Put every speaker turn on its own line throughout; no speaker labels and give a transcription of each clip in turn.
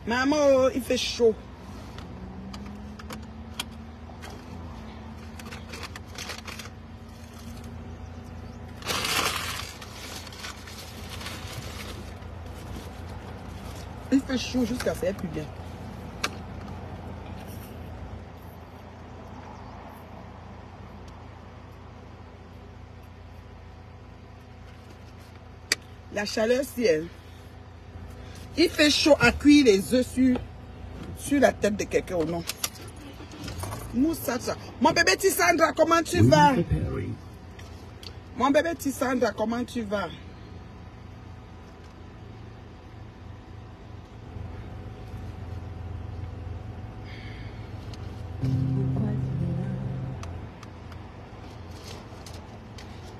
Maman, il fait chaud. Il fait chaud jusqu'à faire plus bien. La chaleur, si elle... Il fait chaud à cuire les œufs sur la tête de quelqu'un ou non. Moussa, ça. Mon bébé Tissandra, comment tu vas? Mon bébé Tissandra, comment tu vas?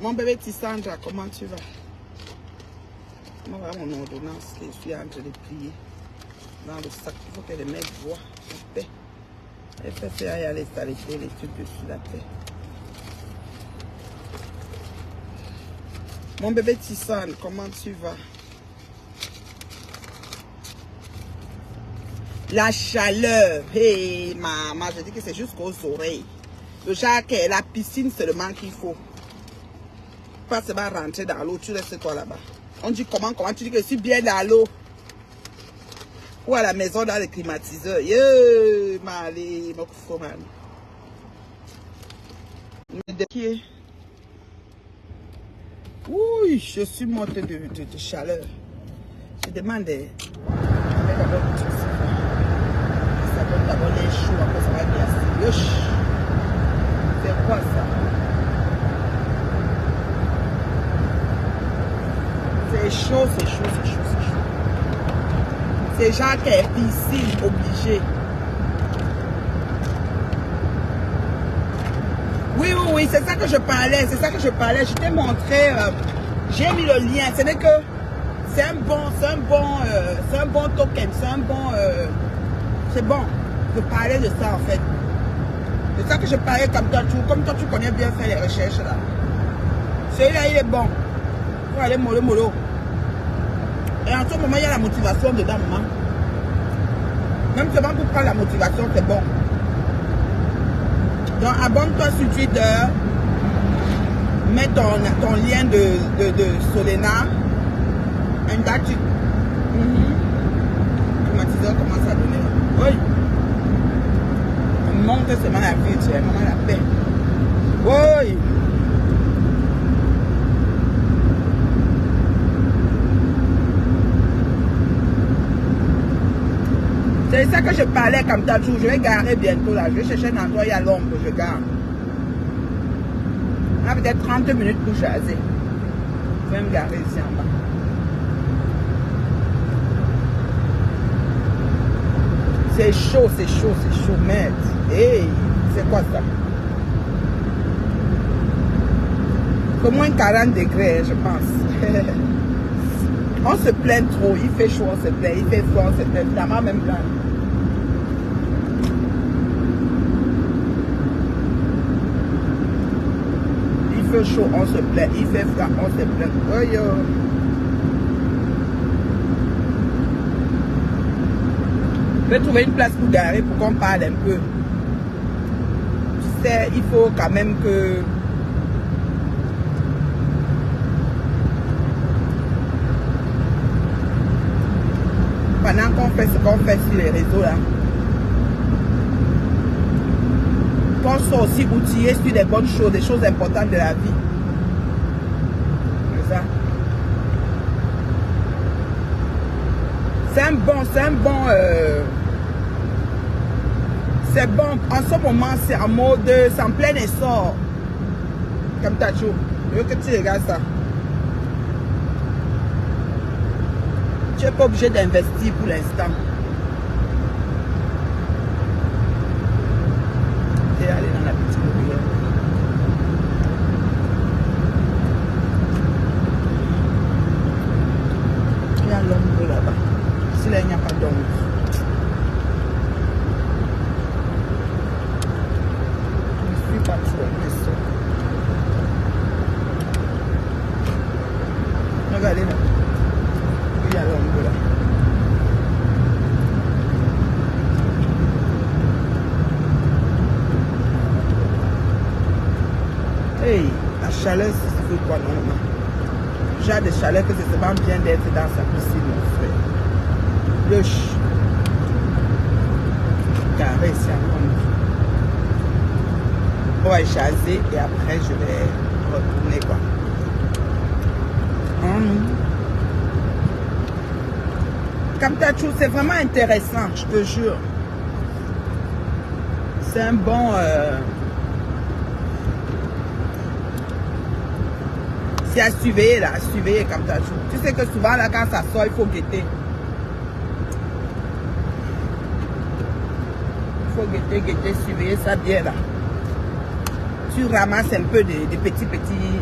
Mon bébé Tissandra, comment tu vas? Moi, voilà mon ordonnance que je suis en train de plier dans le sac. Il faut que les mecs voient la paix. Elle fait faire y aller s'arrêter les trucs dessus la paix. Mon bébé Tissane, comment tu vas? La chaleur. Hey, maman, je dis que c'est jusqu'aux oreilles. Le Jacques, la piscine seulement qu'il faut. Pas seulement rentrer dans l'eau, tu restes toi là-bas. On dit comment tu dis que je suis bien dans l'eau. Ou à la maison dans le climatiseur. Yeah, malé, mon fou man. Oui, je suis morte de chaleur. Je demande. Ça donne d'abord les choux, après ça va glacer. C'est quoi ça? C'est chaud, c'est chaud, c'est chaud, c'est chaud. C'est genre qui est piscine obligé. Oui, oui, oui, c'est ça que je parlais, c'est ça que je parlais. Je t'ai montré, j'ai mis le lien. Ce n'est que, c'est un bon token, c'est un bon, c'est bon. Je parlais de ça en fait. C'est ça que je parlais comme toi tu connais bien faire les recherches là. Celui-là, il est bon. Pour aller mollo. Et en ce moment, il y a la motivation dedans, maman. Même seulement pour prendre la motivation, c'est bon. Donc, abonne-toi sur Twitter. Mets ton lien de Solena. Et là, tu... Le climatiseur commence à donner. Oui. On monte seulement la vie, tu es maman la paix. Oui. C'est ça que je parlais comme t'as toujours. Je vais garer bientôt là. Je vais chercher un endroit, il y a l'ombre, je gare. On a peut-être 30 minutes pour jaser. Je vais me garer ici en bas. C'est chaud, merde. Hey, c'est quoi ça? C'est moins 40 degrés, je pense. On se plaint trop, il fait chaud, on se plaint, il fait froid, on se plaint, la main même blanche. Il fait chaud, on se plaint, il fait froid, on se plaint. Oh yo. Je vais trouver une place pour garer pour qu'on parle un peu. Tu sais, il faut quand même que... Pendant qu'on fait ce qu'on fait sur les réseaux là, qu'on soit aussi outillé sur des bonnes choses, des choses importantes de la vie. C'est ça. C'est bon. En ce moment, c'est en mode, c'est en plein essor. Comme Tacho. Je veux que tu regardes ça. Tu n'es pas obligé d'investir pour l'instant. Et aller dans la petite mobilière. Il y a l'ombre là-bas. Si là, il n'y a pas d'ombre. Je ne suis pas trop mais ça. Regardez là. Il y a l'ombre là. chaleur, c'est veut quoi normalement? Genre de chaleur que c'est vraiment bien d'être dans sa piscine, mon frère. Le carré ici encore. On va chaser et après je vais retourner quoi. Kamtachou, c'est vraiment intéressant, je te jure. C'est un bon... c'est à surveiller là, à surveiller Kamtachou. Tu sais que souvent là, quand ça sort, il faut guetter. Il faut guetter, surveiller ça bien là. Tu ramasses un peu de petits...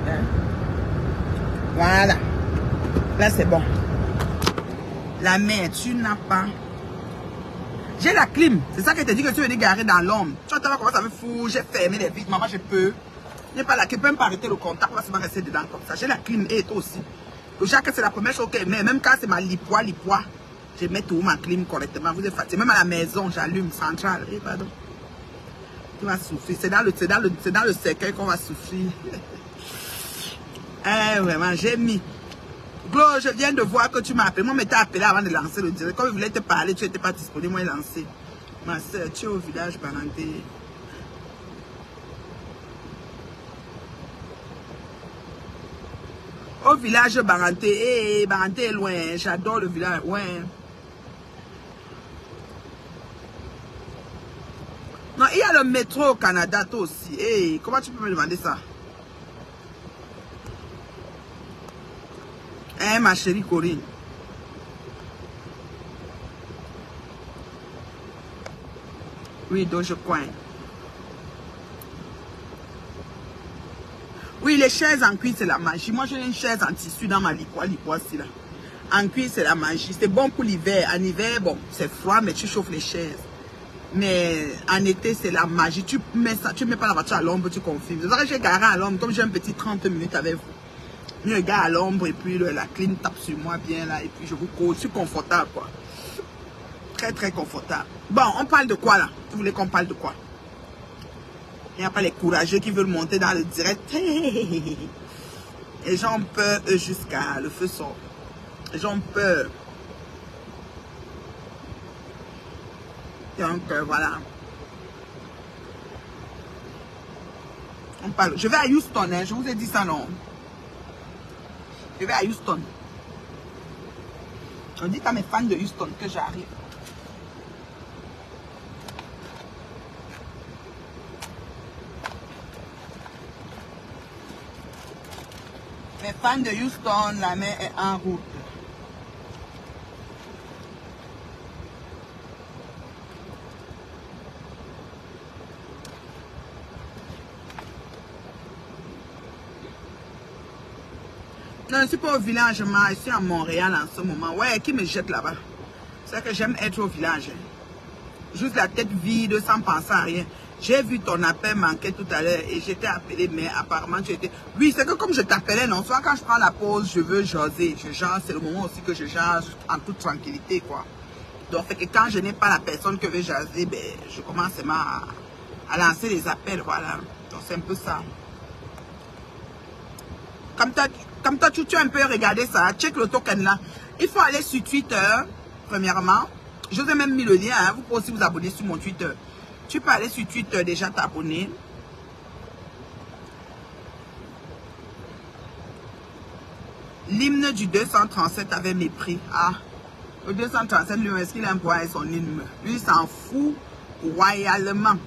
Hein. Voilà. Là, c'est bon. La mer, tu n'as pas... J'ai la clim. C'est ça que je te dis que tu veux garer dans l'ombre. Tu vois comment ça me fout. J'ai fermé les vitres. Maman, je peux. Je n'ai pas la clim. Je peux même pas arrêter le contact. On va seulement rester dedans comme ça. J'ai la clim et toi aussi. Le Jacques, c'est la première chose que je mets. Même quand c'est ma lipois, je mets tout ma clim correctement. Vous êtes fatigué. Même à la maison, j'allume centrale. Eh, pardon. Tu vas souffrir. C'est dans le cercueil qu'on va souffrir. Eh, vraiment, j'ai mis. Glo, je viens de voir que tu m'as appelé. Moi, je m'étais appelé avant de lancer le direct. Comme je voulais te parler, tu n'étais pas disponible. Moi, j'ai lancé. Ma soeur, tu es au village Baranté. Au village Baranté. Eh, Baranté est loin. J'adore le village. Ouais. Non, il y a le métro au Canada, toi aussi. Eh, comment tu peux me demander ça? Eh, ma chérie Corinne. Oui, donc je crois. Oui, les chaises en cuir, c'est la magie. Moi, j'ai une chaise en tissu dans ma lipois là. En cuir, c'est la magie. C'est bon pour l'hiver. En hiver, bon, c'est froid, mais tu chauffes les chaises. Mais en été, c'est la magie. Tu mets ça, tu mets pas la voiture à l'ombre, tu confirmes. C'est ça que j'ai garé à l'ombre, comme j'ai un petit 30 minutes avec vous. Je regarde à l'ombre et puis la clim tape sur moi bien là et puis je vous cours. Je suis confortable quoi. Très très confortable. Bon, on parle de quoi là? Vous voulez qu'on parle de quoi? Il n'y a pas les courageux qui veulent monter dans le direct. Les gens ont peur jusqu'à le feu sort. Les gens ont peur. Donc voilà. On parle. Je vais à Houston, hein. Je vous ai dit ça non? Je vais à Houston. On dit à mes fans de Houston que j'arrive. Mes fans de Houston, la mer est en route. Non, je ne suis pas au village, je suis à Montréal en ce moment. Ouais, qui me jette là-bas? C'est que j'aime être au village. Juste la tête vide, sans penser à rien. J'ai vu ton appel manquer tout à l'heure et j'étais appelé, mais apparemment tu étais... Oui, c'est que comme je t'appelais, non, soit quand je prends la pause, je veux jaser. Je jase, c'est le moment aussi que je jase en toute tranquillité, quoi. Donc, fait que quand je n'ai pas la personne que veut jaser, ben, je commence à lancer les appels, voilà. Donc, c'est un peu ça. Comme toi, tu as un peu regardé ça, check le token là. Il faut aller sur Twitter, premièrement. Je vous ai même mis le lien, hein. Vous pouvez aussi vous abonner sur mon Twitter. Tu peux aller sur Twitter, déjà t'abonner. L'hymne du 237 avait mépris. Ah, le 237, lui, est-ce qu'il aime voir son hymne? Lui, il s'en fout royalement.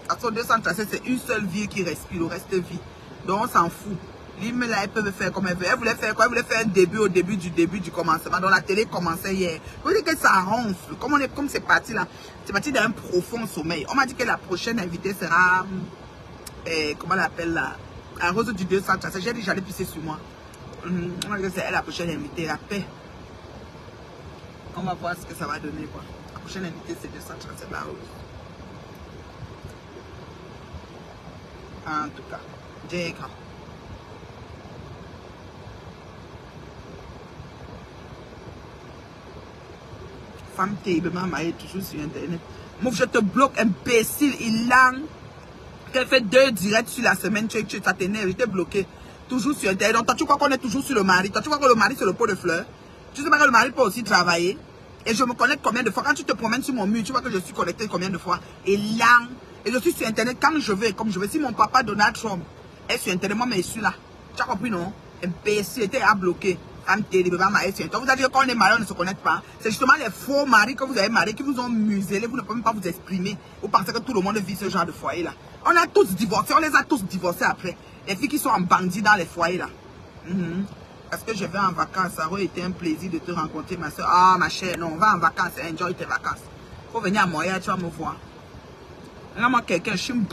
Parce que le 237, c'est une seule vie qui respire, le reste vit. Donc, on s'en fout. L'hymne là, elle peut faire comme elle veut. Elle voulait faire quoi? Elle voulait faire un début au début du commencement. Donc la télé commençait hier. Vous dites que ça ronfle. Comme c'est parti là, c'est parti d'un profond sommeil. On m'a dit que la prochaine invitée sera, comment on l'appelle là? La Rose du 237. J'ai dit j'allais pisser sur moi. On m'a dit que c'est elle la prochaine invitée, la paix. On va voir ce que ça va donner quoi. La prochaine invitée c'est 237 la Rose. En tout cas, j'ai grand. Femme terriblement mariée, toujours sur internet. Moi, je te bloque, imbécile, il langue. Qu'elle fait 2 directs sur la semaine, ça t'énerve, je t'ai bloqué. Toujours sur Internet. Donc, toi, tu crois qu'on est toujours sur le mari. Toi, tu crois que le mari, c'est le pot de fleurs. Tu sais pas que le mari peut aussi travailler. Et je me connecte combien de fois. Quand tu te promènes sur mon mur, tu vois que je suis connecté combien de fois. Et là, et je suis sur Internet quand je veux et comme je veux. Si mon papa Donald Trump est sur Internet, moi, mais je suis là. Tu as compris, non? Imbécile, était à bloquer. Femme terrible, mariée sur Internet. Vous allez dire qu'on est marié, on ne se connecte pas. C'est justement les faux maris que vous avez mariés qui vous ont muselé. Vous ne pouvez même pas vous exprimer. Vous pensez que tout le monde vit ce genre de foyer là. On a tous divorcé, on les a tous divorcés après. Les filles qui sont en bandit dans les foyers là. Parce que je vais en vacances, ça aurait été un plaisir de te rencontrer, ma soeur. Ah, ma chère, non, on va en vacances, enjoy tes vacances. Faut venir à Montréal, tu vas me voir. Là, moi, quelqu'un, je suis une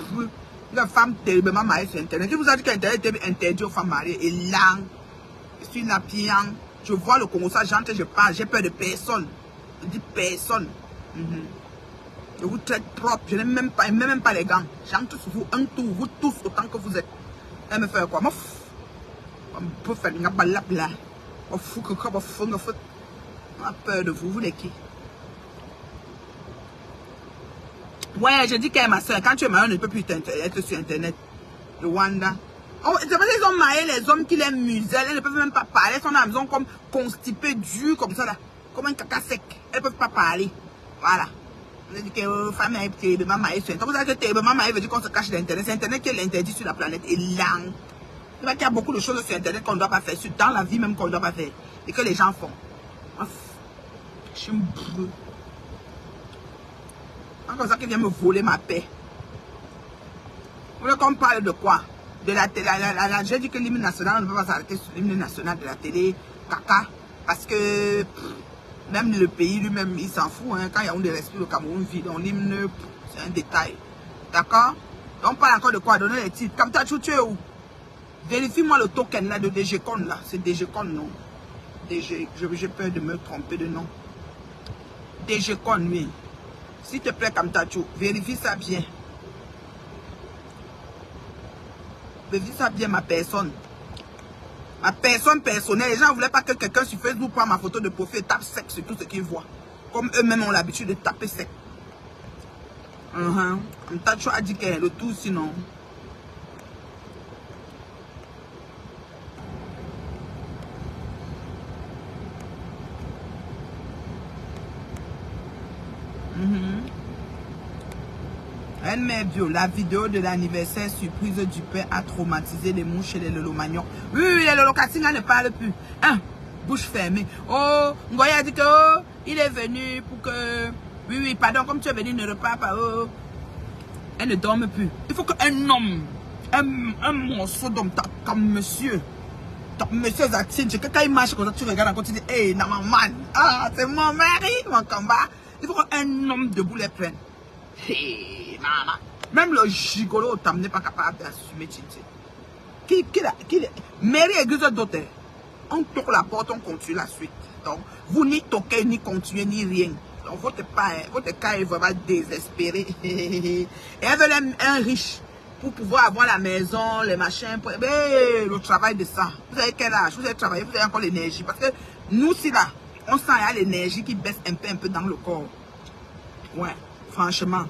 femme terriblement mariée sur Internet. Je vous ai dit qu'Internet était interdit aux femmes mariées. Et là, je suis la pian. Je vois le Congo, ça, j'entre, je parle, j'ai peur de personne. Je dis personne. Je vous traite propre, je n'aime même pas les gants. J'entre sur vous, un tour, vous tous autant que vous êtes. Elle me fait quoi? On peut faire une balade là. On fout que comme on fout, on a peur de vous, vous les qui? Ouais, je dis qu'elle est ma soeur. Quand tu es mariée, on ne peut plus être sur Internet. Rwanda. Oh, c'est parce qu'ils ont marié les hommes qui les musellent. Elles ne peuvent même pas parler. Elles sont dans la maison comme constipées, dures, comme ça là. Comme un caca sec. Elles ne peuvent pas parler. Voilà. On a dit que les femmes sont terriblement mariées sur Internet. Vous savez que terriblement mariées veut dire qu'on se cache d'Internet. C'est Internet qui est l'interdit sur la planète. Et là, il y a beaucoup de choses sur Internet qu'on ne doit pas faire. Dans la vie même qu'on ne doit pas faire. Et que les gens font. Je suis brûlée. C'est comme ça qu'il vient me voler ma paix. Vous voulez qu'on parle de quoi? De la télé. J'ai dit que l'hymne national, on ne peut pas s'arrêter sur l'hymne national de la télé. Caca. Parce que même le pays lui-même, il s'en fout. Hein. Quand il y a un des respects, le Cameroun vit. Donc l'hymne, c'est un détail. D'accord? Donc on parle encore de quoi? Donner les titres. Comme tu es où? Vérifie-moi le token là de DGCon là. C'est DGCon, non? DG. J'ai peur de me tromper de nom. DGCon, oui. S'il te plaît, Kamtacho, vérifie ça bien. Vérifie ça bien, ma personne. Ma personne personnelle. Les gens ne voulaient pas que quelqu'un sur Facebook prenne ma photo de profil et tape sec sur tout ce qu'ils voient. Comme eux-mêmes ont l'habitude de taper sec. Kamtacho a dit qu'il y a le tout sinon. Elle met bio. La vidéo de l'anniversaire surprise du père a traumatisé les mouches et les lolomanions. Oui, les lolocassingas ne parlent plus. Hein? Bouche fermée. Oh, Ngoya a dit que oh, il est venu pour que... Oui, pardon, comme tu es venu, ne repars pas. Oh. Elle ne dorme plus. Il faut qu'un homme, un morceau d'homme, comme monsieur Zatine, quand il marche comme ça, tu regardes encore, tu dis, hey, Namaman, ah, c'est mon mari, mon combat. Il faut qu'un homme debout les prenne. Hey, maman. Même le gigolo n'est pas capable d'assumer Titi. Mairie église d'auteur. On toque la porte, on continue la suite. Donc, vous ni toquez, ni continuez, ni rien. Donc, votre cas est vraiment désespéré. Et elle veut un riche pour pouvoir avoir la maison, les machins. Le travail de ça. Vous avez quel âge? Vous avez travaillé, vous avez encore l'énergie. Parce que nous, si là, on sent l'énergie qui baisse un peu dans le corps. Ouais, franchement.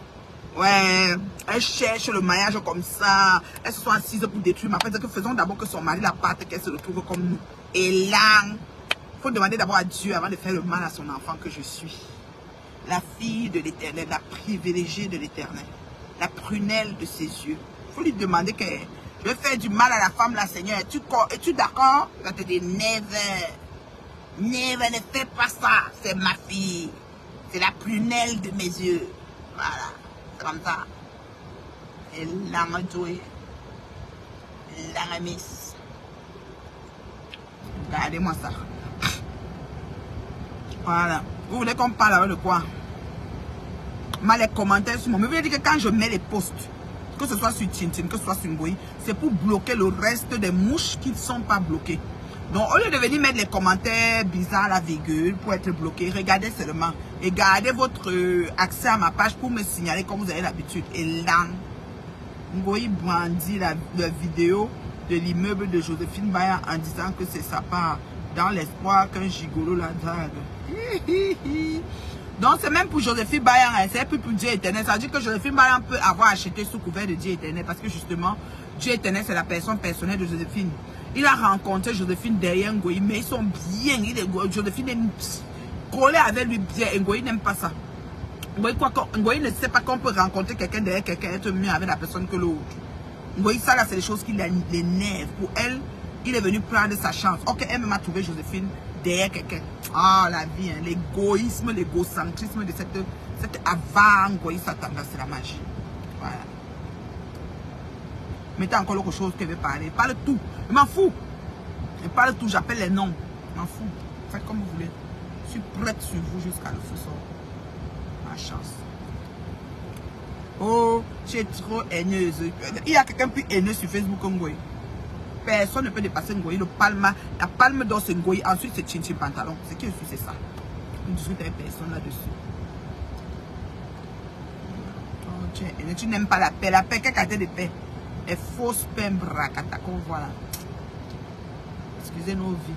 Ouais, elle cherche le mariage comme ça. Elles se sont assises pour détruire ma fête. Faisons d'abord que son mari la parte, qu'elle se retrouve comme nous. Et là, il faut demander d'abord à Dieu avant de faire le mal à son enfant que je suis. La fille de l'Éternel, la privilégiée de l'Éternel, la prunelle de ses yeux. Il faut lui demander que je vais faire du mal à la femme, la Seigneur. Es-tu d'accord? Elle te dit, never. Never, ne fais pas ça. C'est ma fille. C'est la prunelle de mes yeux. Voilà. C'est comme ça. Et l'âme jouée. L'âme miss. Regardez-moi ça. Voilà. Vous voulez qu'on parle de quoi? Les commentaires sur moi. Mais vous voulez dire que quand je mets les posts, que ce soit sur Tintin, que ce soit sur Ngoyi, c'est pour bloquer le reste des mouches qui ne sont pas bloquées. Donc, au lieu de venir mettre les commentaires bizarres, la virgule, pour être bloqué, regardez seulement. Et gardez votre accès à ma page pour me signaler comme vous avez l'habitude. Et là, Ngoyi brandit la vidéo de l'immeuble de Joséphine Baya en disant que c'est sa part, dans l'espoir qu'un gigolo la drague. Donc, c'est même pour Joséphine Baya, hein, c'est plus pour Dieu éternel. Ça veut dire que Joséphine Baya peut avoir acheté sous couvert de Dieu éternel parce que justement, Dieu éternel, c'est la personne personnelle de Joséphine. Il a rencontré Joséphine derrière Ngoï, mais ils sont bien. Joséphine est collée avec lui bien. Ngoï n'aime pas ça. Ngoï ne sait pas qu'on peut rencontrer quelqu'un derrière quelqu'un, être mieux avec la personne que l'autre. Ngoï, ça là, c'est des choses qui l'énervent. Pour elle, il est venu prendre sa chance. Ok, elle m'a trouvé Joséphine derrière quelqu'un. Ah, la vie, hein, l'égoïsme, l'égocentrisme de cette avare Ngoï, ça tendance, c'est la magie. Voilà. Mettez encore autre chose qu'elle veut parler. Parle tout. Je m'en fous. Elle parle tout, j'appelle les noms. Je m'en fous. Faites comme vous voulez. Je suis prête sur vous jusqu'à le feu sort. Ma chance. Oh, j'ai trop haineuse. Il y a quelqu'un plus haineux sur Facebook que Ngoï. Personne ne peut dépasser Ngoï. La palme d'or c'est Ngoï. Ensuite c'est Chin Chin Pantalon. Ce qui est sûr, c'est ça. Je ne discute avec personne là-dessus. Oh, tu n'aimes pas la paix. La paix, qu'est-ce qu'elle de paix? Et fausse paix, bracata, comme voilà. Excusez nos vies.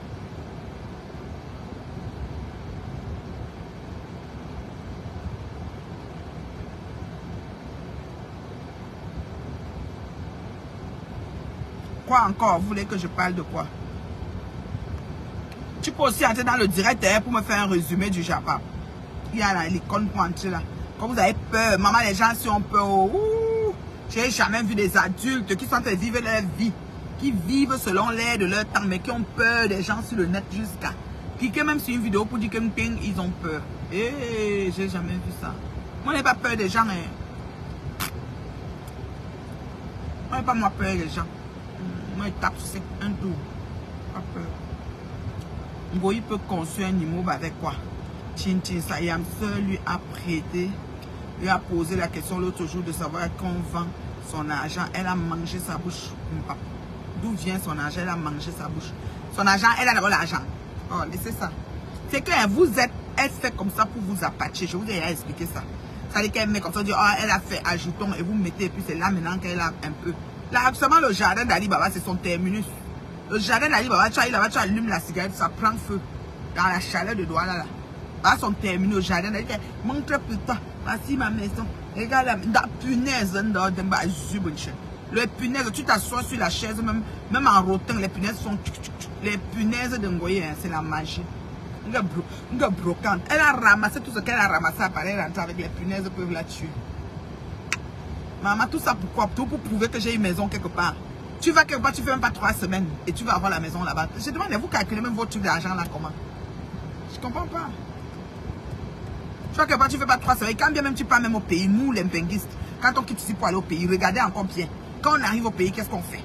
Quoi encore? Vous voulez que je parle de quoi? Tu peux aussi entrer dans le direct pour me faire un résumé du Japon. Il y a l'icône pour entrer là. Quand vous avez peur, maman, les gens si ont peur. J'ai jamais vu des adultes qui sont en train de vivre leur vie, qui vivent selon l'air de leur temps, mais qui ont peur des gens sur le net jusqu'à cliquer même sur une vidéo pour dire que ils ont peur. Et j'ai jamais vu ça. Moi, je n'ai pas peur des gens. Hein. Moi, je n'ai pas moi peur des gens. Moi, je tape sur un tour. Pas peur. Ngoï peut construire un immeuble avec quoi? Chin Chin Sayam seul lui a prêté. Lui a posé la question l'autre jour de savoir qu'on vend son argent. Elle a mangé sa bouche. D'où vient son argent? Elle a mangé sa bouche. Son argent, elle a d'abord l'argent. Oh, laissez ça. C'est que vous êtes, elle fait comme ça pour vous appâcher. Je vous ai déjà expliqué ça. Ça veut dire qu'elle met comme ça, dit, oh, elle a fait ajoutons et vous mettez, et puis c'est là maintenant qu'elle a un peu. Là, absolument, le jardin d'Ali Baba, c'est son terminus. Le jardin d'Ali Baba, tu allumes la cigarette, ça prend feu. Dans la chaleur de Douala, là. Là, son terminus, le jardin d'Ali Baba, montre plus tard. Voici ma maison. Regarde la punaise, les punaises, tu t'assois sur la chaise, même en rotant, les punaises sont. Les punaises de Ngoï, c'est la magie. Une brocante. Elle a ramassé tout ce qu'elle a ramassé après elle rentrer avec les punaises peuvent la tuer. Maman, tout ça pourquoi? Tout pour prouver que j'ai une maison quelque part. Tu vas quelque part, tu fais même pas 3 semaines et tu vas avoir la maison là-bas. Je demande, vous calculez même votre truc d'argent là comment? Je comprends pas. Tu vois quelque part, tu fais pas 3 semaines. Quand bien même tu pars même au pays, nous les mpenguistes, quand on quitte ici pour aller au pays, regardez encore bien. Quand on arrive au pays, qu'est-ce qu'on fait?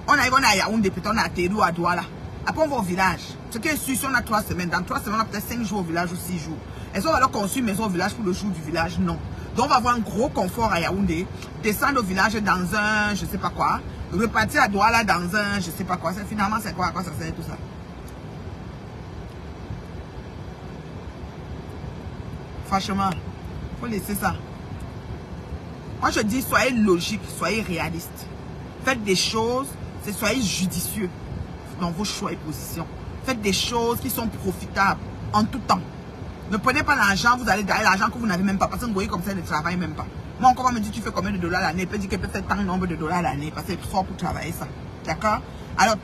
On arrive, on est à Yaoundé, puis on est à Térou, à Douala. Après, on va au village. Ce qui est sûr, si on a 3 semaines, dans 3 semaines, on a peut-être 5 jours au village ou 6 jours. Est-ce qu'on va alors construire une maison au village pour le jour du village? Non. Donc, on va avoir un gros confort à Yaoundé, descendre au village dans un, je sais pas quoi, repartir à Douala dans un, je sais pas quoi. Finalement, c'est quoi? À quoi ça sert tout ça? Franchement, il faut laisser ça. Moi, je dis, soyez logique, soyez réaliste. Faites des choses, soyez judicieux dans vos choix et positions. Faites des choses qui sont profitables en tout temps. Ne prenez pas l'argent, vous allez gagner l'argent que vous n'avez même pas. Parce que vous voyez comme ça, elle ne travaille même pas. Moi, encore, on me dit, tu fais combien de dollars l'année? Elle peut dire qu'elle peut faire tant de nombre de dollars l'année. Parce qu'elle est fort pour travailler ça. D'accord? Alors,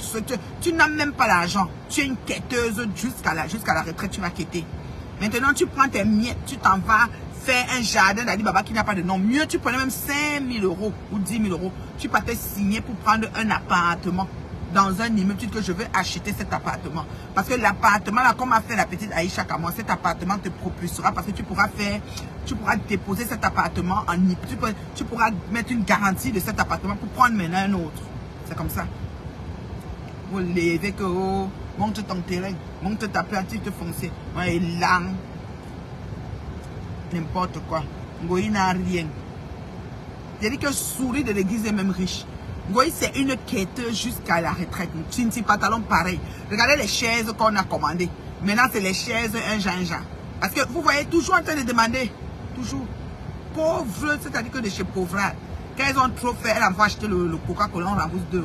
tu n'as même pas l'argent. Tu es une quêteuse jusqu'à la retraite, tu vas quêter. Maintenant, tu prends tes miettes, tu t'en vas faire un jardin d'Ali Baba qui n'a pas de nom. Mieux, tu prenais même 5 000 € ou 10 000 €. Tu partais signer pour prendre un appartement dans un immeuble. Tu dis que je veux acheter cet appartement. Parce que l'appartement, là, comme a fait la petite Aïcha Kamon, cet appartement te propulsera parce que tu pourras déposer cet appartement en tu pourras mettre une garantie de cet appartement pour prendre maintenant un autre. C'est comme ça. Vous levez que, oh, monte ton terrain, monte ta pratique foncière. Ouais, là, n'importe quoi. Ngoï n'a rien. J'ai dit que souris de l'église est même riche. Ngoï, c'est une quêteuse jusqu'à la retraite. Chin Chin Pantalon, pareil. Regardez les chaises qu'on a commandées. Maintenant, c'est les chaises un genre. Parce que vous voyez, toujours en train de demander. Toujours. Pauvre, c'est-à-dire que de chez Pauvrat. Quand ils ont trop fait, elles vont acheter le Coca-Cola, on rembourse 2 €.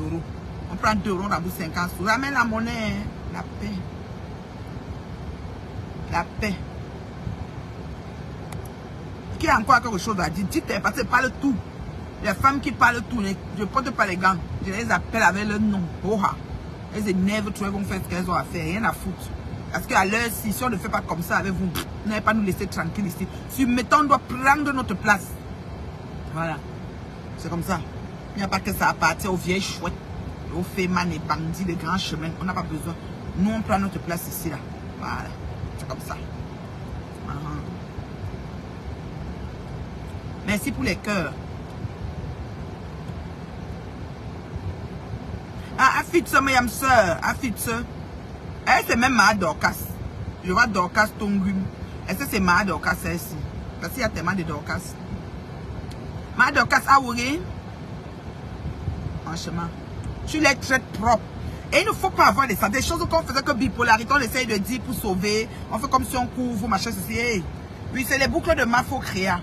On prend 2 €, on rembourse 50 sous. Ramène la monnaie. La paix. La paix. Qui a encore quelque chose à dire? Dites, parce que parle tout. Les femmes qui parlent tout, je ne porte pas les gants. Je les appelle avec le nom. Oha. Elles énervent tout, elles vont faire ce qu'elles ont à faire, rien à foutre. Parce qu'à l'heure, si on ne fait pas comme ça avec vous, vous n'allez pas nous laisser tranquille ici. Si mettons, on doit prendre notre place. Voilà. C'est comme ça. Il n'y a pas que ça appartient aux vieilles chouettes, aux fémans et bandits, les grands chemins. On n'a pas besoin. Nous, on prend notre place ici, là. Voilà. C'est comme ça. Merci pour les cœurs. Ah, Afitse, ma yam sœur. Afitse. Elle, c'est même Ma Dorcas. Je vois Dorcas Tongum. Est-ce que c'est Ma Dorcas, celle-ci? Parce qu'il y a tellement de Dorcas. Ma Dorcas, Aouri. Franchement. Tu les traites propres. Et il ne faut pas avoir des choses qu'on faisait que bipolarité. On essaye de dire pour sauver. On fait comme si on couvre, machin, ceci. Hey. Oui, c'est les boucles de Mafo Créa.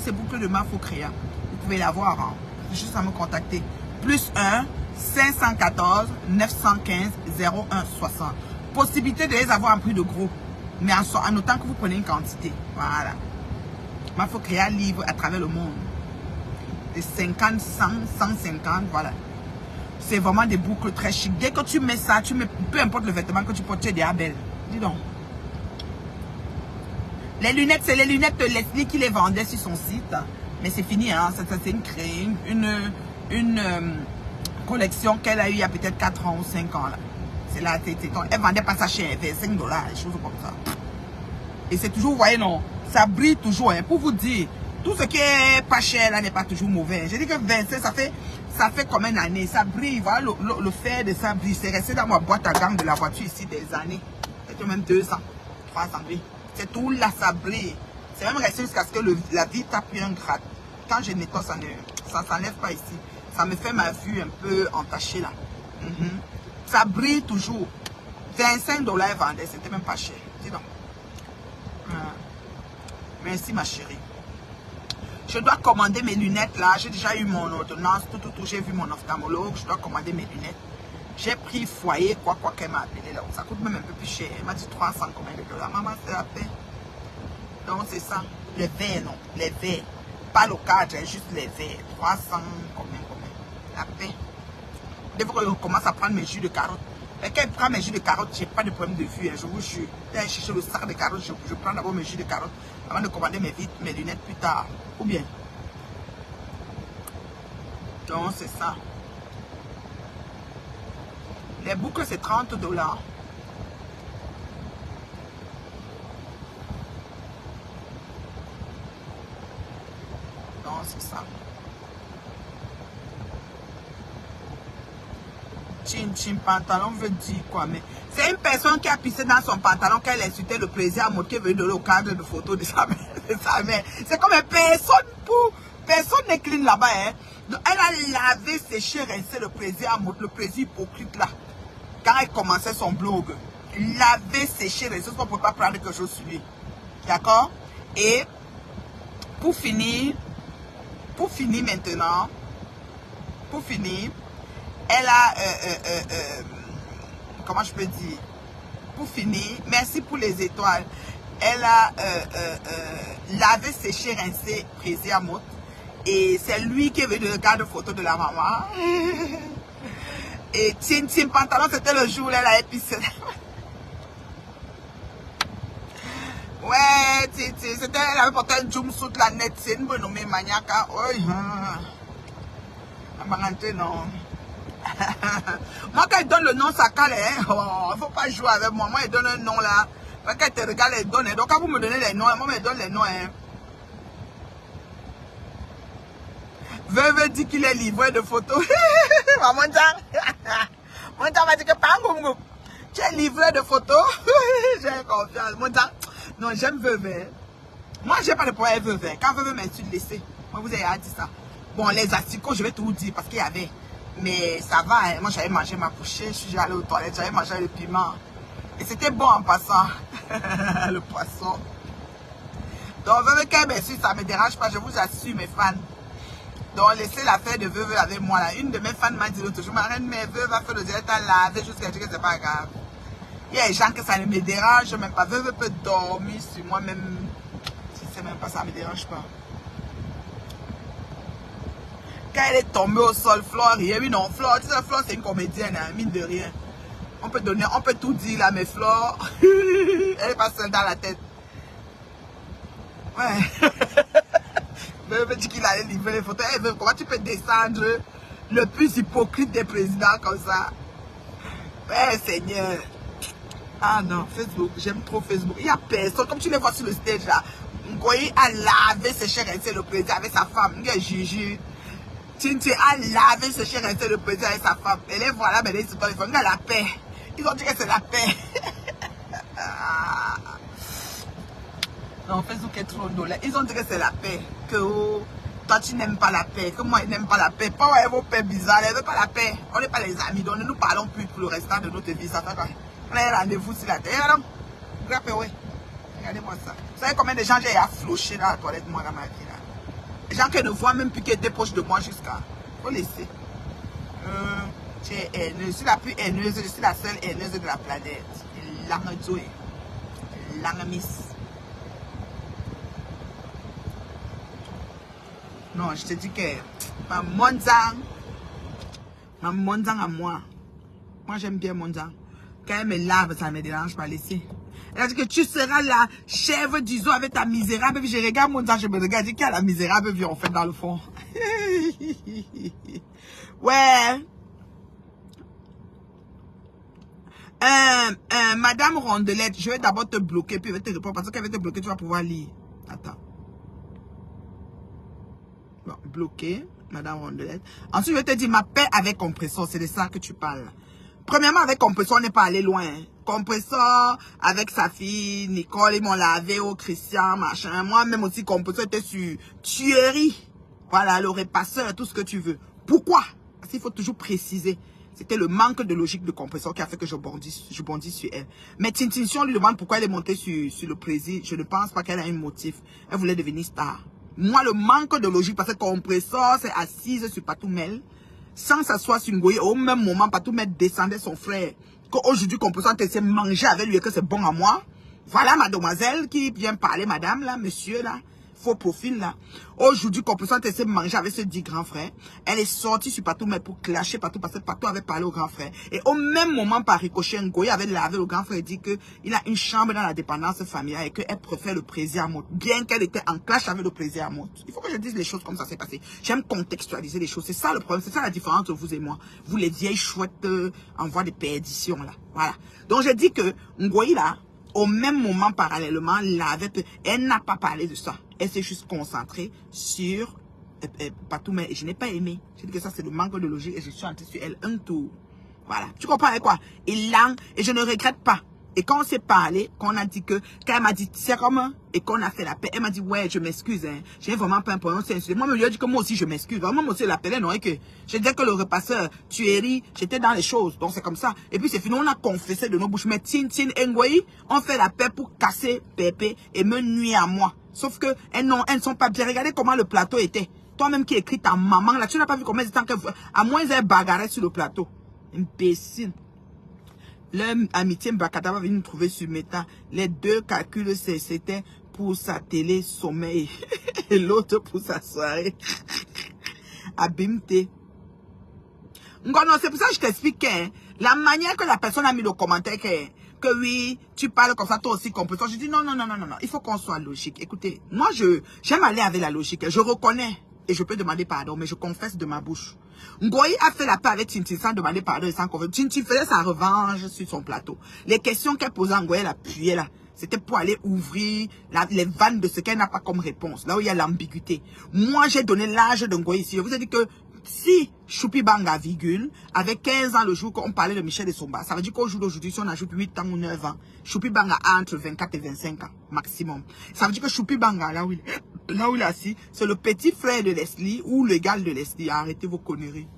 C'est boucles de Mafo Créa. Vous pouvez l'avoir. Hein. Juste à me contacter. +1 514 915 01 60. Possibilité de les avoir en prix de gros. Mais en notant que vous prenez une quantité. Voilà. Mafo Créa livre à travers le monde. De 50, 100, 150. Voilà. C'est vraiment des boucles très chic. Dès que tu mets ça, tu mets, peu importe le vêtement que tu portes, tu es déjà belle. Dis donc. Les lunettes, c'est les lunettes de Leslie qui les vendait sur son site. Mais c'est fini, hein. C'est une collection qu'elle a eu il y a peut-être 4 ans ou 5 ans. C'est là, elle vendait pas ça cher, $5, des choses comme ça. Et c'est toujours, vous voyez, non, ça brille toujours. Hein, pour vous dire, tout ce qui est pas cher là n'est pas toujours mauvais. J'ai dit que 25, ça fait comme une année. Ça brille, voilà, le fer de ça brille. C'est resté dans ma boîte à gants de la voiture ici des années. Peut-être même 200, 300, oui. C'est tout là, ça brille. C'est même resté jusqu'à ce que la vie tape un gratte. Quand je nettoie, ça ne s'enlève pas ici. Ça me fait ma vue un peu entachée là. Ça brille toujours. $25 vendait, c'était même pas cher. Dis donc. Merci ma chérie. Je dois commander mes lunettes là. J'ai déjà eu mon ordonnance. Tout. J'ai vu mon ophtalmologue. Je dois commander mes lunettes. J'ai pris foyer, quoi qu'elle m'a appelé là. Ça coûte même un peu plus cher. Elle m'a dit 300 combien de dollars. Maman, c'est la paix. Donc c'est ça. Les verres, non. Les verres. Pas le cadre, juste les verres. 300 combien. La paix. Dès que je commence à prendre mes jus de carottes. Et quand je prends mes jus de carottes, je n'ai pas de problème de vue. Hein, je vous jure. Quand je cherche le sac de carottes, je prends d'abord mes jus de carottes avant de commander mes lunettes plus tard. Ou bien. Donc c'est ça. Les boucles, c'est $30. Donc c'est ça. Chin pantalon veut dire quoi? Mais c'est une personne qui a pissé dans son pantalon, qu'elle insultait le président à moitié veut donner au cadre de photo de sa mère. C'est comme une personne n'est clean là-bas. Hein. Donc, elle a lavé, séché, rincé le président hypocrite là. Quand elle commençait son blog. Lavé, séché, rincé, qu'on ne peut pas prendre quelque chose sur lui. D'accord? Et pour finir maintenant, elle a, comment je peux dire, pour finir, merci pour les étoiles, elle a lavé, séché, rincé, prisé à mode. Et c'est lui qui est venu regarder photo de la maman. Et Tim pantalon, c'était le jour où elle a épicé. Ouais, c'était, elle avait porté un jumpsuit la net, c'est une bonne nommée maniaca. Oui, non. Moi, quand elle donne le nom, ça cale. Il ne faut pas jouer avec moi. Moi, elle donne un nom là. Quand elle te regarde, elle donne. Donc, quand vous me donnez les noms, moi, elle donne les noms. Hein. Veuve dit qu'il est livré de photos. Mon temps m'a dit que tu es livré de photos. J'ai confiance. Mon temps, non, j'aime Veuve. Moi, j'ai pas de problème avec Veuve. Quand Veuve m'insulte, laissez. Moi, vous avez dit ça. Bon, les asticots, je vais tout vous dire parce qu'il y avait. Mais ça va, hein. Moi j'avais mangé ma couchée, je suis allée aux toilettes, j'avais mangé le piment. Et c'était bon en passant. Le poisson. Donc, Veuve, si ça ne me dérange pas, je vous assure mes fans. Donc, laissez l'affaire de Veuve avec moi là. Une de mes fans m'a dit l'autre jour, ma reine, mais Veuve va faire le direct à laver jusqu'à dire que c'est pas grave. Il y a des gens que ça ne me dérange même pas. Veuve peut dormir sur moi même. Si c'est même pas ça, ne me dérange pas. Quand elle est tombée au sol, Flore riait. Oui, non, Flore, tu sais, Flore, c'est une comédienne, hein, mine de rien. On peut tout dire là, mais Flore, elle est pas seule dans la tête. Ouais. Elle me dit qu'il allait livrer les photos. Comment tu peux descendre le plus hypocrite des présidents comme ça? Ouais, Seigneur. Ah non, Facebook, j'aime trop Facebook. Il n'y a personne, comme tu les vois sur le stage là. Ngoyi a lavé ses chers rincés le président avec sa femme. Il y a Gigi. Tinti a lavé ses chers rincés le président avec sa femme. Et les voilà, mais ils se font la paix. Ils ont dit que c'est la paix. Non, Facebook est trop drôle. Ils ont dit que c'est la paix. Que oh, toi tu n'aimes pas la paix. Que moi je n'aime pas la paix. Pas ouais, vos pères bizarres. Ils ne veulent pas la paix. On n'est pas les amis. Donc ne nous parlons plus pour le restant de notre vie. Ça fait quoi? On a un rendez-vous sur la terre. Ouais. Regardez-moi ça. Vous savez combien de gens j'ai afflouché dans la toilette, moi, dans ma vie là? Les gens qui ne voient même plus qui étaient proches de moi jusqu'à. Faut laisser. Tu es haineuse. Je suis la plus haineuse. Je suis la seule haineuse de la planète. Langue-Zoé. Langue-Miss. Non, je te dis que ma monzang à moi j'aime bien monzang. Quand elle me lave, ça ne me dérange pas, laisser. Elle a dit que tu seras la chèvre du zoo avec ta misérable vie. Je regarde monzang, je me regarde, je dis qu'il y a la misérable vie en fait dans le fond. Ouais. Madame Rondelette, je vais d'abord te bloquer, puis je vais te répondre parce qu'elle va te bloquer, tu vas pouvoir lire. Attends. Bon, bloqué, Madame Rondelette. Ensuite, je vais te dire ma paix avec compresseur. C'est de ça que tu parles. Premièrement, avec compresseur, on n'est pas allé loin. Compresseur, avec sa fille, Nicole, ils m'ont lavé au Christian, machin. Moi-même aussi, compresseur était sur tuerie. Voilà, le repasseur, tout ce que tu veux. Pourquoi? Parce qu'il faut toujours préciser. C'était le manque de logique de compresseur qui a fait que je bondis sur elle. Mais Tintin, si on lui demande pourquoi elle est montée sur le président, je ne pense pas qu'elle a un motif. Elle voulait devenir star. Moi, le manque de logique, parce que compresseur, c'est assise sur Patoumel, sans s'asseoir sur Ngoyi. Au même moment, Patoumel descendait son frère. Qu'aujourd'hui, compresseur, t'essaies de manger avec lui et que c'est bon à moi. Voilà mademoiselle qui vient parler, madame là, monsieur là. Faux profil là. Aujourd'hui, compresseur t'essaies de manger avec ce dit grand frère. Elle est sortie sur Patou, mais pour clasher Patou, parce que Patou avait parlé au grand frère. Et au même moment, par ricochet, Ngoyi avait lavé le grand frère et dit qu'il a une chambre dans la dépendance familiale et qu'elle préfère le président à Mout. Bien qu'elle était en clash avec le président à Mout. Il faut que je dise les choses comme ça s'est passé. J'aime contextualiser les choses. C'est ça le problème. C'est ça la différence entre vous et moi. Vous les vieilles chouettes en voie de perdition là. Voilà. Donc je dis que Ngoyi là, au même moment, parallèlement, elle n'a pas parlé de ça. Elle s'est juste concentrée sur Patou, mais je n'ai pas aimé. Je dis que ça, c'est le manque de logique et je suis entrée sur elle un tour. Voilà. Tu comprends avec quoi? Et je ne regrette pas. Et quand on s'est parlé, quand elle m'a dit, c'est comment? Et qu'on a fait la paix, elle m'a dit, ouais, je m'excuse, hein. J'ai vraiment pas un problème, c'est insulté. Moi, je lui ai dit que moi aussi, je m'excuse. Vraiment, moi aussi, l'appelait, non, et que, je disais que le repasseur, tuerie, j'étais dans les choses. Donc, c'est comme ça. Et puis, c'est fini, on a confessé de nos bouches. Mais Tintin et Ngoyi, on fait la paix pour casser Pépé et me nuire à moi. Sauf que, elles ne sont pas bien. Regardez comment le plateau était. Toi-même qui écris ta maman, là, tu n'as pas vu combien de temps à moins elle bagarrait sur le plateau. Imbécile. Leur amitié Mbakata va venir nous trouver sur Meta. Les deux calculs, c'était pour sa télé sommeil et l'autre pour sa soirée. Abimte. Non, c'est pour ça que je t'explique hein, la manière que la personne a mis le commentaire que oui, tu parles comme ça, toi aussi comprends. Je dis non, il faut qu'on soit logique. Écoutez, moi j'aime aller avec la logique. Je reconnais et je peux demander pardon, mais je confesse de ma bouche. Ngoyi a fait la paix avec Tintin sans demander pardon et sans confesser. Tintin faisait sa revanche sur son plateau. Les questions qu'elle posait à Ngoyi, elle appuyait là. C'était pour aller ouvrir les vannes de ce qu'elle n'a pas comme réponse. Là où il y a l'ambiguïté. Moi, j'ai donné l'âge de Ngoyi ici. Je vous ai dit que si Choupi Banga, virgule, avec 15 ans le jour qu'on parlait de Michel et Somba, ça veut dire qu'au jour d'aujourd'hui, si on ajoute 8 ans ou 9 ans, Choupi Banga a entre 24 et 25 ans, maximum. Ça veut dire que Choupi Banga, là où il est assis, c'est le petit frère de Leslie ou l'égal de Leslie. Arrêtez vos conneries.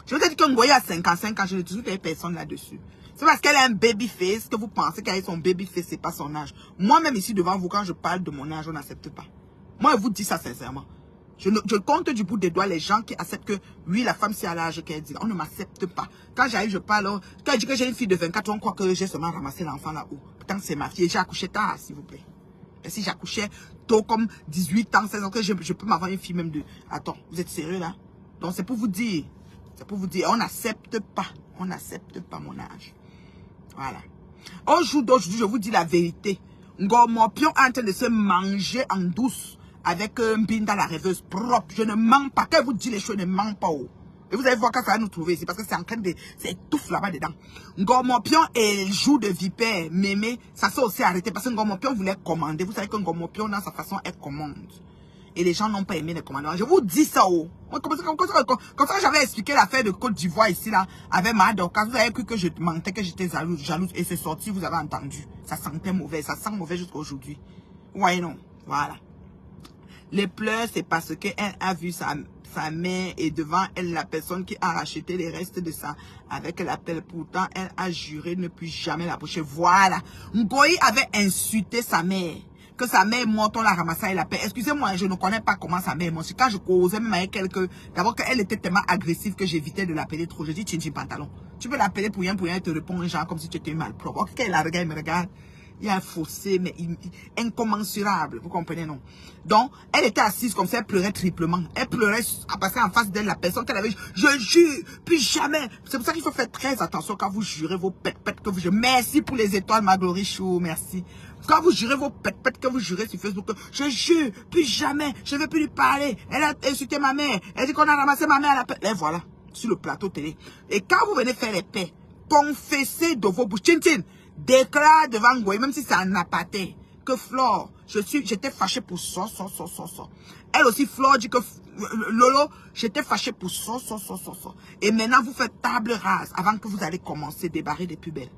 Je vous ai dit que Ngoyi a 55 ans, je ne dis qu'il n'y a personne là-dessus. C'est parce qu'elle a un baby face que vous pensez qu'elle a son baby face, c'est pas son âge. Moi-même ici devant vous, quand je parle de mon âge, on n'accepte pas. Moi, je vous dis ça sincèrement. Je compte du bout des doigts les gens qui acceptent que, oui, la femme, c'est à l'âge qu'elle dit. On ne m'accepte pas. Quand j'arrive, je parle. Quand je dis que j'ai une fille de 24 ans, on croit que j'ai seulement ramassé l'enfant là-haut. Pourtant, c'est ma fille. J'ai accouché tard, s'il vous plaît. Et si j'accouchais tôt comme 18 ans, 16 ans, que je peux m'avoir une fille même de... Attends, vous êtes sérieux là? Donc c'est pour vous dire. C'est pour vous dire, on n'accepte pas. On n'accepte pas mon âge. Voilà. Au jour d'aujourd'hui, je vous dis la vérité. Ngormopion est en train de se manger en douce avec un binda la rêveuse propre. Je ne mens pas. Quand vous dites les choses, je ne mens pas. Et vous allez voir quand ça va nous trouver ici. Parce que c'est en train de... C'est étouffe là-bas dedans. Ngormopion et le jour de vipère, mémé, ça s'est aussi arrêté. Parce que Ngormopion voulait commander. Vous savez que Ngormopion, dans sa façon, elle commande. Et les gens n'ont pas aimé les commandements. Je vous dis ça, oh. Comme ça, j'avais expliqué l'affaire de Côte d'Ivoire ici, là, avec ma Dorcas. Vous avez cru que je mentais, que j'étais jalouse. Et c'est sorti, vous avez entendu. Ça sentait mauvais. Ça sent mauvais jusqu'à aujourd'hui. Vous voyez, non? Voilà. Les pleurs, c'est parce qu'elle a vu sa mère et devant elle, la personne qui a racheté les restes de ça avec la pelle. Pourtant, elle a juré ne plus jamais l'approcher. Voilà. Ngoï avait insulté sa mère. Que sa mère est morte, on l'a ramassée et la paix. Excusez-moi, je ne connais pas comment sa mère est morte. Quand je causais même avec quelqu'un, d'abord qu'elle était tellement agressive que j'évitais de l'appeler trop. Je dis, Chin Pantalon. Tu peux l'appeler pour rien, elle te répond genre comme si tu étais malpropre. Ok, elle la regarde, elle me regarde. Il y a un fossé, mais incommensurable. Vous comprenez, non? Donc, elle était assise comme ça, elle pleurait triplement. Elle pleurait à passer en face d'elle, la personne qu'elle avait. Je jure, plus jamais. C'est pour ça qu'il faut faire très attention quand vous jurez vos pètes que vous jurez. Merci pour les étoiles, ma Glory Chou, merci. Quand vous jurez vos pètes que vous jurez sur Facebook, je jure, plus jamais, je ne vais plus lui parler. Elle a insulté ma mère. Elle dit qu'on a ramassé ma mère à la paix. Et voilà, sur le plateau télé. Et quand vous venez faire les paix, confessez de vos bouches. Tintin, déclare devant Ngoï, même si c'est un aparté, que Flore, j'étais fâchée pour ça. Elle aussi, Flore dit que Lolo, j'étais fâchée pour ça. Et maintenant, vous faites table rase avant que vous allez commencer à débarrer des plus belles.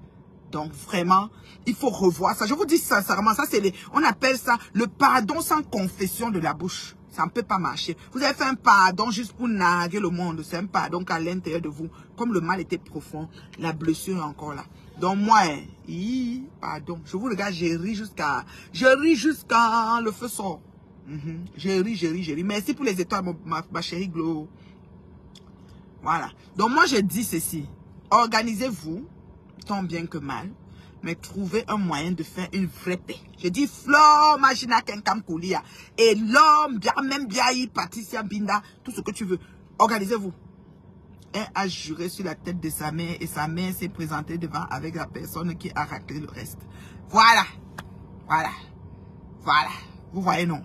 Donc vraiment, il faut revoir ça. Je vous dis sincèrement, ça c'est on appelle ça le pardon sans confession de la bouche. Ça ne peut pas marcher. Vous avez fait un pardon juste pour narguer le monde. C'est un pardon qu'à l'intérieur de vous, comme le mal était profond, la blessure est encore là. Donc moi, pardon, je vous regarde, je ris jusqu'à le feu sort. Je ris. Merci pour les étoiles, ma chérie Glo. Voilà. Donc moi, je dis ceci. Organisez-vous. Tant bien que mal, mais trouver un moyen de faire une vraie paix. Je dis Flore, Magina, Kenkam Koulia, et l'homme, même Biaï, Patricia, Binda, tout ce que tu veux. Organisez-vous. Elle a juré sur la tête de sa mère et sa mère s'est présentée devant avec la personne qui a raclé le reste. Voilà. Vous voyez, non?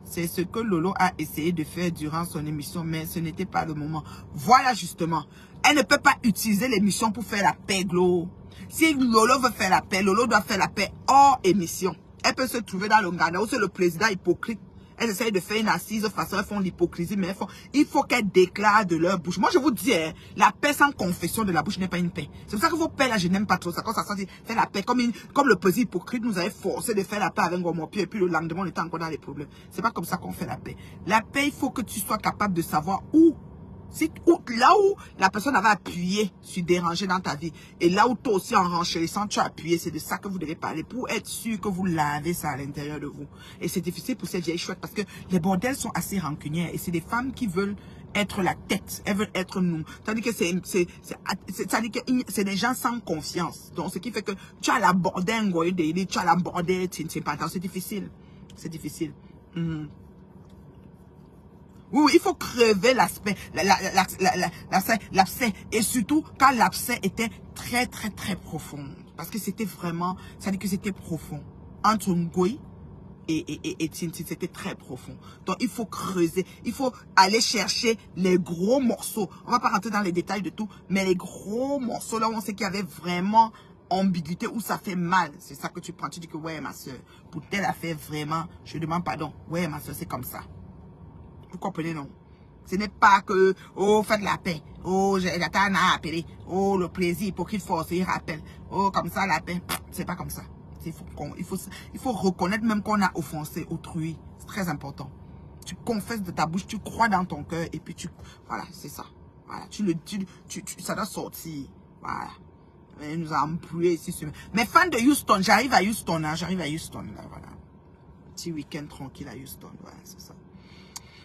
C'est ce que Lolo a essayé de faire durant son émission, mais ce n'était pas le moment. Voilà justement. Elle ne peut pas utiliser l'émission pour faire la paix, Glo. Si Lolo veut faire la paix, Lolo doit faire la paix hors émission. Elle peut se trouver dans le Ghana où c'est le président hypocrite. Elles essayent de faire une assise façon, elles font l'hypocrisie, mais il faut qu'elles déclarent de leur bouche. Moi, je vous dis, la paix sans confession de la bouche n'est pas une paix. C'est pour ça que vos paix là, je n'aime pas trop ça. Quand ça sent faire la paix, comme le président hypocrite nous avait forcé de faire la paix avec Ngormopion, et puis le lendemain, on était encore dans les problèmes. C'est pas comme ça qu'on fait la paix. La paix, il faut que tu sois capable de savoir là où la personne avait appuyé sur déranger dans ta vie, et là où toi aussi en renchérissant tu as appuyé, c'est de ça que vous devez parler pour être sûr que vous lavez ça à l'intérieur de vous. Et c'est difficile pour ces vieilles chouettes parce que les bordels sont assez rancunières et c'est des femmes qui veulent être la tête, elles veulent être nous. Tandis que c'est des gens sans confiance. Donc ce qui fait que tu as la bordel Ngoï Daily, tu as la bordel c'est difficile. C'est difficile. Oui, il faut crever l'abcès. Et surtout, quand l'abcès était très profond. Parce que c'était vraiment, ça dit que c'était profond. Entre Ngoï et Tintin, c'était très profond. Donc, il faut creuser. Il faut aller chercher les gros morceaux. On va pas rentrer dans les détails de tout, mais les gros morceaux, là où on sait qu'il y avait vraiment ambiguïté, où ça fait mal. C'est ça que tu prends. Tu dis que, ouais, ma soeur, pour telle affaire, vraiment, je demande pardon. Ouais, ma soeur, c'est comme ça. Vous comprenez, non? Ce n'est pas que, oh, faites la paix. Oh, j'attends à appeler. Oh, le plaisir hypocrite force, il rappelle. Oh, comme ça, la paix. C'est pas comme ça. Il faut reconnaître même qu'on a offensé autrui. C'est très important. Tu confesses de ta bouche, tu crois dans ton cœur et puis voilà, c'est ça. Voilà, ça doit sortir. Voilà. Et nous avons embrouillé ici. Mais fan de Houston, j'arrive à Houston, hein, là, voilà. Petit week-end tranquille à Houston, voilà, c'est ça.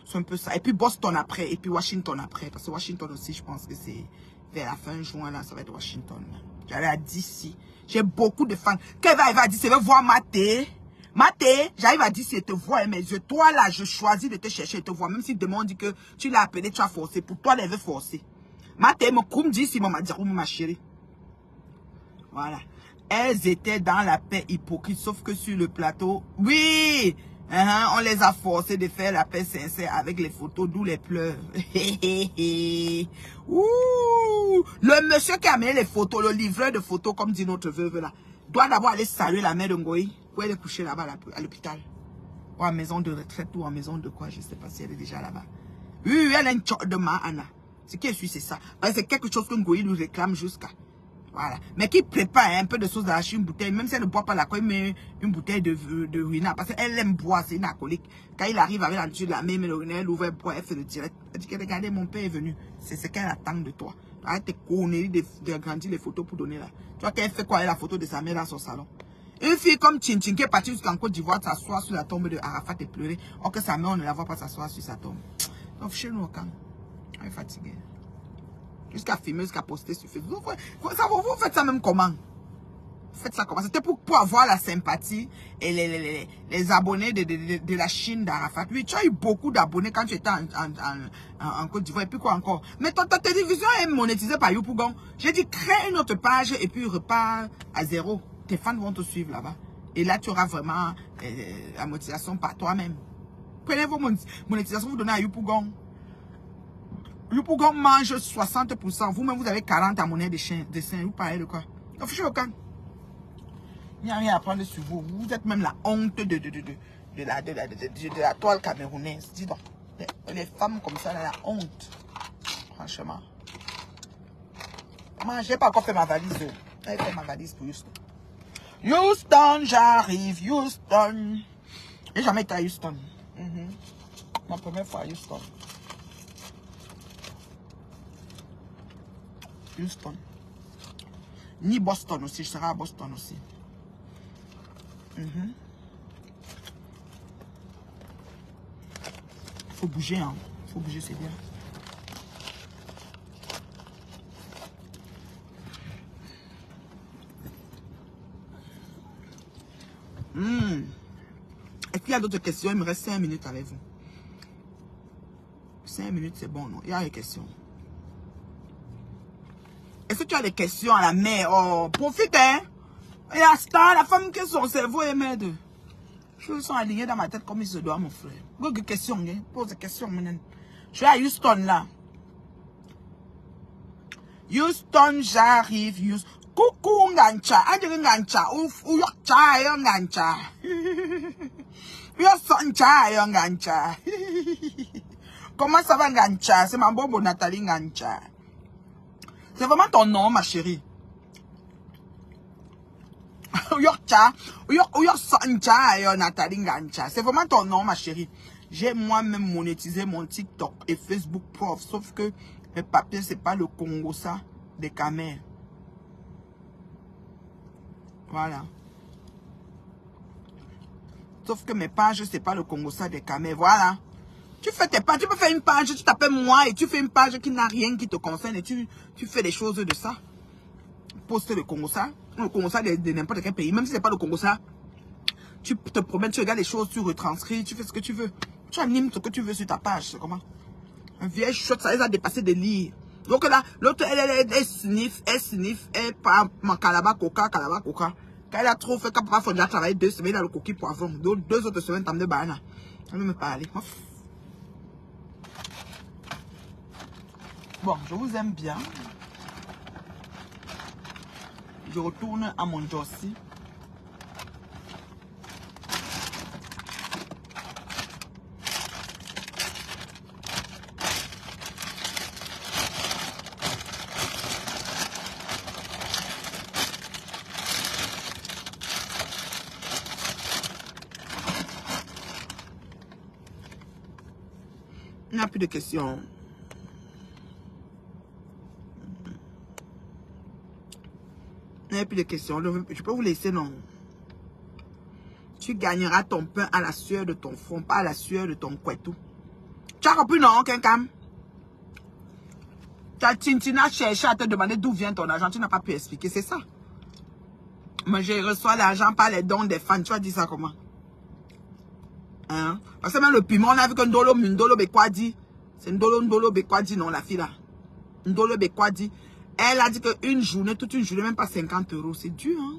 C'est un peu ça. Et puis Boston après, et puis Washington après. Parce que Washington aussi, je pense que c'est vers la fin juin, là, ça va être Washington. J'allais à DC. J'ai beaucoup de fans. Qu'elle va à DC, elle va voir Maté, j'arrive à dire si je te vois, mais toi là, je choisis de te chercher et te voir. Même si demain on dit que tu l'as appelé, tu as forcé. Pour toi, elle veut forcer. Maté, me koum dit si maman dit, ma chérie. Voilà. Elles étaient dans la paix hypocrite, sauf que sur le plateau, oui, on les a forcées de faire la paix sincère avec les photos, d'où les pleurs. Ouh, le monsieur qui a amené les photos, le livreur de photos, comme dit notre veuve là, doit d'abord aller saluer la mère de Ngoï, où elle est couchée là-bas à l'hôpital. Ou en maison de retraite, ou en maison de quoi, je ne sais pas si elle est déjà là-bas. Oui, elle a une choc de ma Anna. Ce qui est sûr, c'est ça. C'est quelque chose que Ngoï nous réclame jusqu'à. Voilà. Mais qui prépare un peu de sauce d'arachide, une bouteille, même si elle ne boit pas la quoi, il met une bouteille de ruina. Parce qu'elle aime boire, c'est une alcoolique. Quand il arrive avec l'habitude de la même, elle ouvre, elle boit, elle fait le direct. Elle dit que regardez, mon père est venu. C'est ce qu'elle attend de toi. Arrête tes conneries de grandir les photos pour donner là. Tu vois qu'elle fait quoi avec la photo de sa mère dans son salon. Une fille comme Chin Chin qui est partie jusqu'en Côte d'Ivoire s'asseoir sur la tombe de Arafat et pleurer. Or que sa mère, on ne la voit pas s'asseoir sur sa tombe. Donc chez nous au camp, elle est fatiguée. Jusqu'à filmer, jusqu'à poster sur Facebook. Vous faites ça même comment? Vous faites ça comment? C'était pour avoir la sympathie et les abonnés de la Chine d'Arafat. Oui, tu as eu beaucoup d'abonnés quand tu étais en Côte d'Ivoire. Et puis quoi encore? Mais ta télévision est monétisée par Youpougon. J'ai dit, crée une autre page et puis repars à zéro. Tes fans vont te suivre là-bas. Et là, tu auras vraiment la monétisation par toi-même. Prenez vos monétisations, vous donnez à Youpougon. Youpougon mange 60%. Vous-même, vous avez 40 à monnaie de chien. Vous parlez de quoi? Il n'y a rien à prendre sur vous. Vous êtes même la honte de la toile camerounaise. Dis donc. Les femmes comme ça, la honte. Franchement. Moi, je n'ai pas encore fait ma valise. J'ai fait ma valise pour Houston. Houston, j'arrive. Houston. J'ai jamais été à Houston. Ma première fois à Houston. Houston. Ni Boston aussi, je serai à Boston aussi. Faut bouger, hein. Faut bouger, c'est bien. Est-ce qu'il y a d'autres questions? Il me reste 5 minutes avec vous. 5 minutes, c'est bon, non? Il y a des questions. Est-ce que tu as des questions à la mère? Oh, profite, hein? Et à ce temps, la femme qui son cerveau est merde. Les choses sont alignées dans ma tête comme il se doit, mon frère. Pose des questions, hein? Pose des questions, maintenant. Je suis à Houston, là. Houston, j'arrive. Houston. Coucou, Ngancha. Adjiri Ngancha. Ou Yorkcha, yo Ngancha. Yo Soncha, yo Ngancha. Comment ça va, Ngancha? C'est ma bobo Nathalie Ngancha. C'est vraiment ton nom, ma chérie. Nathalie Ngancha. C'est vraiment ton nom, ma chérie. J'ai moi-même monétisé mon TikTok et Facebook Prof. Sauf que mes papiers, c'est pas le Congo, ça, des Camers. Voilà. Sauf que mes pages, c'est pas le Congo, ça, des Camers. Voilà. Tu fais tes pages, tu peux faire une page, tu t'appelles moi et tu fais une page qui n'a rien qui te concerne et tu fais des choses de ça. Poste le Congo ça, de n'importe quel pays, même si c'est pas le Congo ça, tu te promènes, tu regardes les choses, tu retranscris, tu fais ce que tu veux. Tu animes ce que tu veux sur ta page, c'est comment? Un vieil chouette, ça les a dépassé de lire. Donc là, l'autre, elle sniff, elle part ma calaba coca. Quand elle a trop fait, quand papa faut déjà travailler 2 semaines dans le coquille poivron, 2 autres semaines, t'as de banana. Elle veut me parler. Bon, je vous aime bien. Je retourne à mon Jossi. Il n'y a plus de questions. Il n'y a plus de questions. Je peux vous laisser, non? Tu gagneras ton pain à la sueur de ton front, pas à la sueur de ton couetou. Tu as compris, non, quelqu'un? Ta tintina cherché à te demander d'où vient ton argent. Tu n'as pas pu expliquer, c'est ça. Moi, je reçois l'argent par les dons des fans. Tu vas dire ça comment? Hein? Parce que même le piment, on a vu que Ndolo Bekwadi. C'est Ndolo Bekwadi, non, la fille là. Ndolo Bekwadi. Elle a dit qu'une journée, toute une journée, même pas 50 €. C'est dur, hein?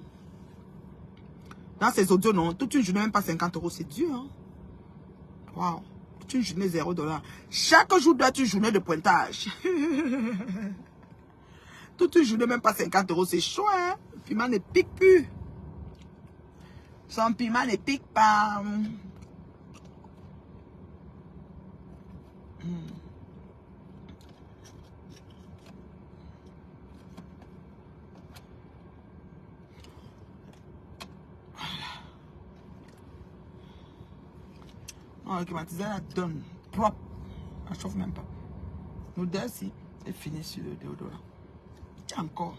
Dans ses audios, non. Toute une journée, même pas 50 €. C'est dur, hein? Waouh. Toute une journée, $0. Chaque jour doit être une journée de pointage. Toute une journée, même pas 50 €. C'est chaud, hein? Le piment ne pique plus. Son piment ne pique pas. Oh, le climatiseur la donne propre. Elle ne chauffe même pas. L'odeur, si, c'est fini sur le déodorant. Tiens encore.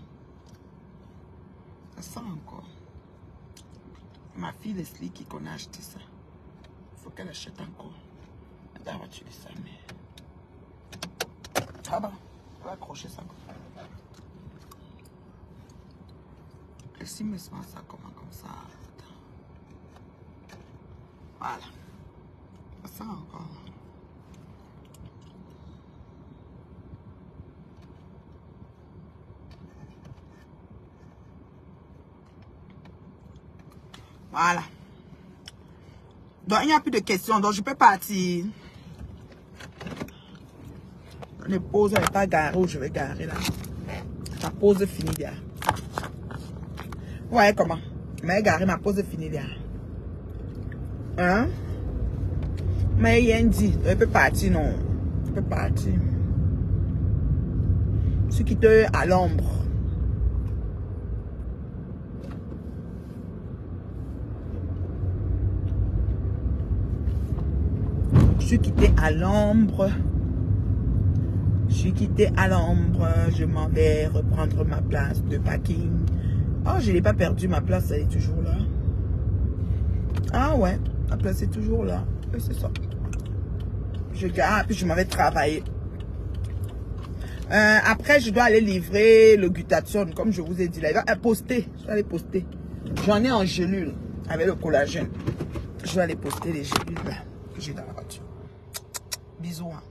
Ça sent encore. Ma fille Leslie qui connaît acheté ça. Il faut qu'elle achète encore. Elle va tuer ça, mais. Ah bah, on va accrocher ça. Leslie me sent ça comme ça. Voilà. Ça encore. Voilà. Donc, il n'y a plus de questions. Donc, je peux partir. Les pauses, elle n'est pas garée où je vais garer là. Ma pause finie là. Ouais, comment? Mais garé ma pause finie là. Hein? Mais il y a un dit, je peux partir, non. Je peux partir. Je suis quitté à l'ombre. Je suis quitté à l'ombre. Je suis quitté à l'ombre. Je m'en vais reprendre ma place de parking. Oh, je n'ai pas perdu ma place, elle est toujours là. Ah ouais, la place est toujours là. C'est ça. Je garde, puis je m'en vais travailler. Après, je dois aller livrer le glutathione, comme je vous ai dit. Là, il va poster. Je vais aller poster. J'en ai en gélule avec le collagène. Je vais aller poster les gélules là, que j'ai dans la voiture. Bisous. Hein.